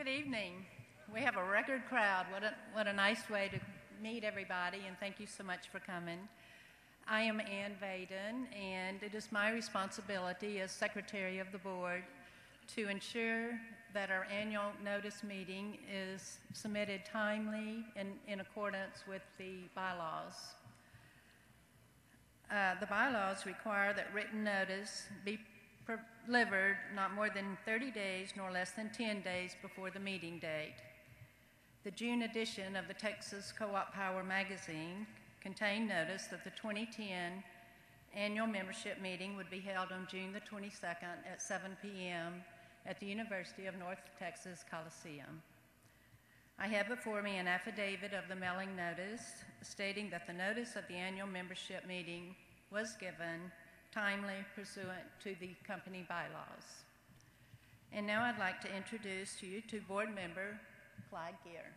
Good evening. We have a record crowd. What a nice way to meet everybody, and thank you so much for coming. I am Ann Vaden, and it is my responsibility as Secretary of the Board to ensure that our annual notice meeting is submitted timely and in accordance with the bylaws. The bylaws require that written notice be delivered not more than 30 days nor less than 10 days before the meeting date. The June edition of the Texas Co-op Power magazine contained notice that the 2010 annual membership meeting would be held on June the 22nd at 7 p.m. at the University of North Texas Coliseum. I have before me an affidavit of the mailing notice stating that the notice of the annual membership meeting was given timely pursuant to the company bylaws. And now I'd like to introduce you to board member Clyde Gear.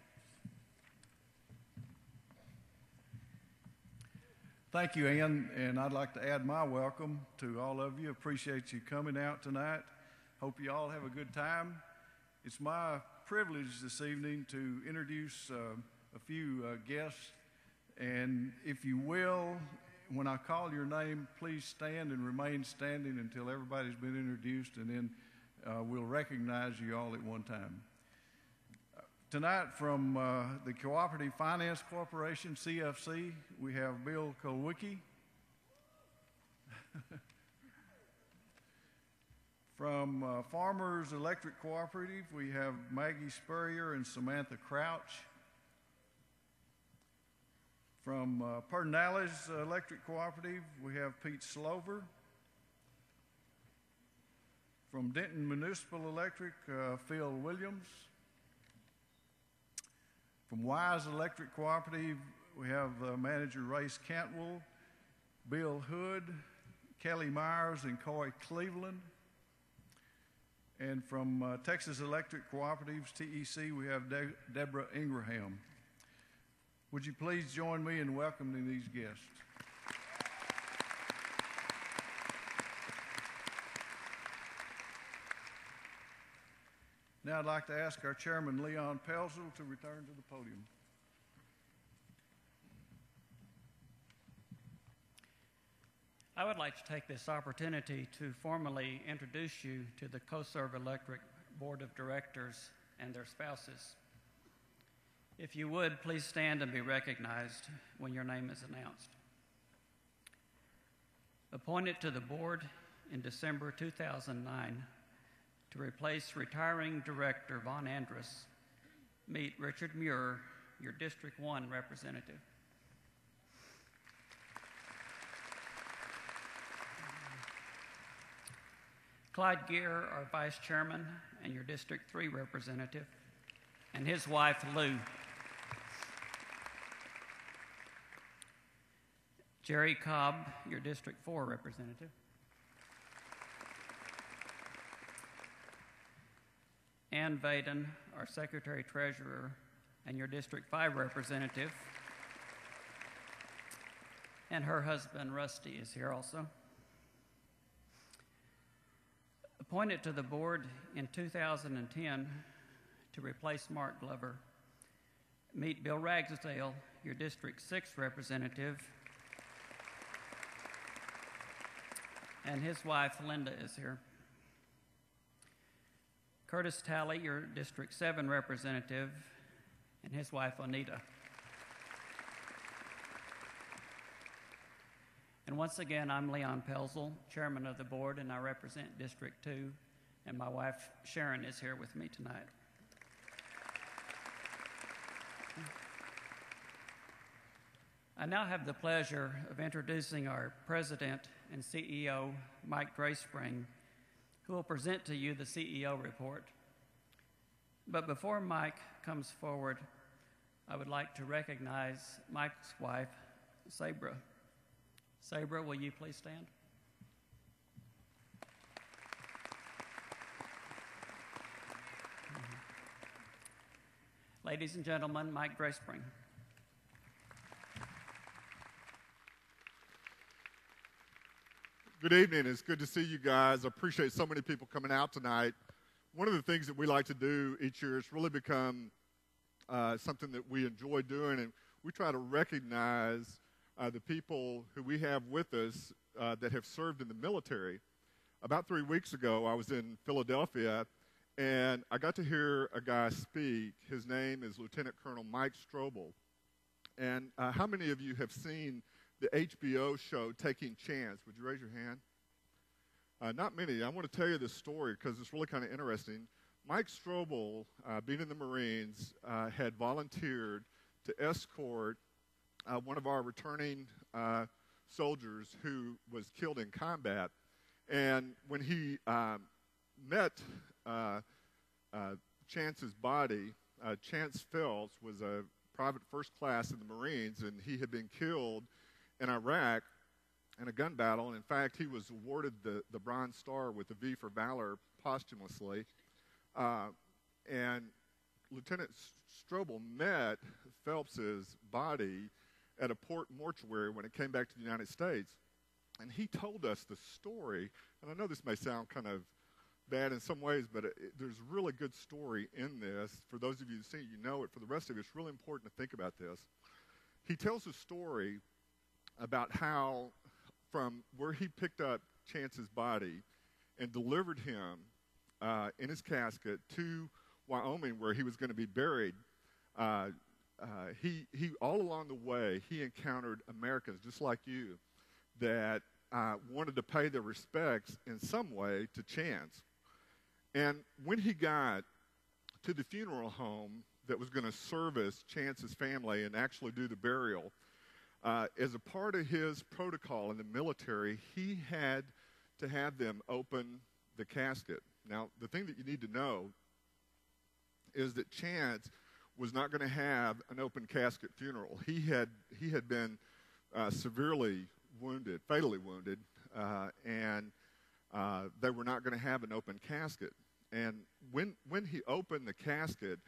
Thank you, Ann, and I'd like to add my welcome to all of you. Appreciate you coming out tonight. Hope you all have a good time. It's my privilege this evening to introduce a few guests, and if you will, when I call your name, please stand and remain standing until everybody's been introduced, and then we'll recognize you all at one time. Tonight from the Cooperative Finance Corporation, CFC, we have Bill Kolwicki. From Farmers Electric Cooperative, we have Maggie Spurrier and Samantha Crouch. From Pedernales Electric Cooperative, we have Pete Slover. From Denton Municipal Electric, Phil Williams. From Wise Electric Cooperative, we have Manager Race Cantwell, Bill Hood, Kelly Myers, and Coy Cleveland. And from Texas Electric Cooperatives, TEC, we have Deborah Ingraham. Would you please join me in welcoming these guests? Now I'd like to ask our chairman, Leon Pelzel, to return to the podium. I would like to take this opportunity to formally introduce you to the CoServ Electric Board of Directors and their spouses. If you would, please stand and be recognized when your name is announced. Appointed to the board in December 2009 to replace retiring Director Von Andrus, meet Richard Muir, your District 1 representative. Clyde Gear, our Vice Chairman and your District 3 representative, and his wife, Lou. Jerry Cobb, your District 4 representative. Ann Vaden, our Secretary-Treasurer and your District 5 representative. And her husband, Rusty, is here also. Appointed to the board in 2010 to replace Mark Glover, meet Bill Ragsdale, your District 6 representative, and his wife, Linda, is here. Curtis Talley, your District 7 representative, and his wife, Anita. And once again, I'm Leon Pelzel, Chairman of the Board, and I represent District 2, and my wife, Sharon, is here with me tonight. I now have the pleasure of introducing our President and CEO, Mike Grayspring, who will present to you the CEO report. But before Mike comes forward, I would like to recognize Mike's wife, Sabra. Sabra, will you please stand? Ladies and gentlemen, Mike Grayspring. Good evening. It's good to see you guys. I appreciate so many people coming out tonight. one of the things that we like to do each year is really become something that we enjoy doing, and we try to recognize the people who we have with us that have served in the military. About 3 weeks ago, I was in Philadelphia, and I got to hear a guy speak. His name is Lieutenant Colonel Mike Strobel. And how many of you have seen the HBO show Taking Chance? Would you raise your hand? Not many. I want to tell you this story because it's really kind of interesting. Mike Strobel, being in the Marines, had volunteered to escort one of our returning soldiers who was killed in combat. And when he met Chance's body, Chance Phelps was a private first class in the Marines, and he had been killed in Iraq in a gun battle. And in fact, he was awarded the Bronze Star with the V for Valor posthumously. And Lieutenant Strobel met Phelps's body at a port mortuary when it came back to the United States. And he told us the story, and I know this may sound kind of bad in some ways, but there's a really good story in this. For those of you who've seen it, you know it. For the rest of you, it's really important to think about this. He tells a story about how from where he picked up Chance's body and delivered him in his casket to Wyoming, where he was going to be buried, he all along the way, he encountered Americans just like you that wanted to pay their respects in some way to Chance. And when he got to the funeral home that was going to service Chance's family and actually do the burial, as a part of his protocol in the military, he had to have them open the casket. Now, the thing that you need to know is that Chance was not going to have an open casket funeral. He had been severely wounded, fatally wounded, and they were not going to have an open casket. And when he opened the casket,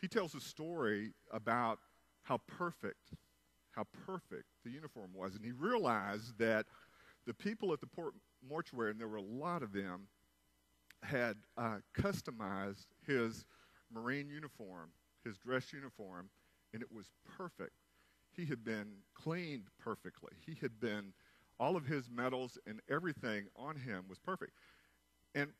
he tells a story about how perfect the uniform was. And he realized that the people at the port mortuary, and there were a lot of them, had customized his Marine uniform, his dress uniform, and it was perfect. He had been cleaned perfectly. He had been, all of his medals and everything on him was perfect. And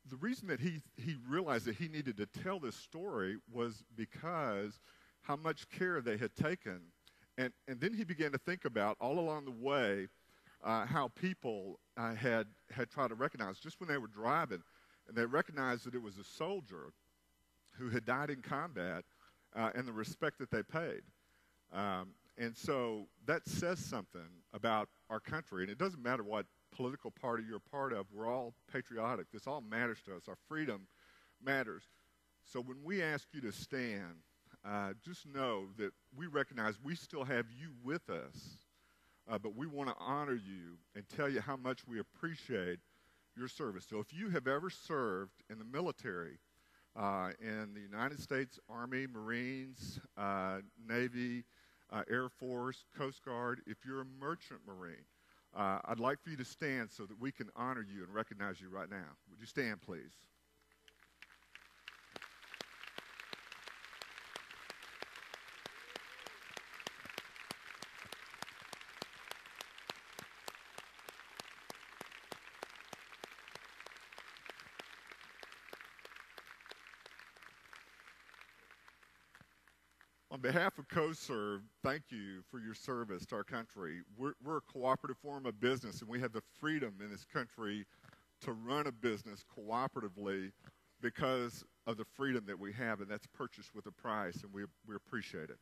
the reason that he realized that he needed to tell this story was because how much care they had taken. And then he began to think about, all along the way, how people had tried to recognize, just when they were driving, and they recognized that it was a soldier who had died in combat, and the respect that they paid. And so that says something about our country. And it doesn't matter what political party you're a part of. We're all patriotic. This all matters to us. Our freedom matters. So when we ask you to stand, just know that we recognize we still have you with us, but we want to honor you and tell you how much we appreciate your service. So if you have ever served in the military, in the United States Army, Marines, Navy, Air Force, Coast Guard, if you're a merchant Marine, I'd like for you to stand so that we can honor you and recognize you right now. Would you stand, please? On behalf of CoServ, thank you for your service to our country. We're a cooperative form of business, and we have the freedom in this country to run a business cooperatively because of the freedom that we have, and that's purchased with a price, and we appreciate it.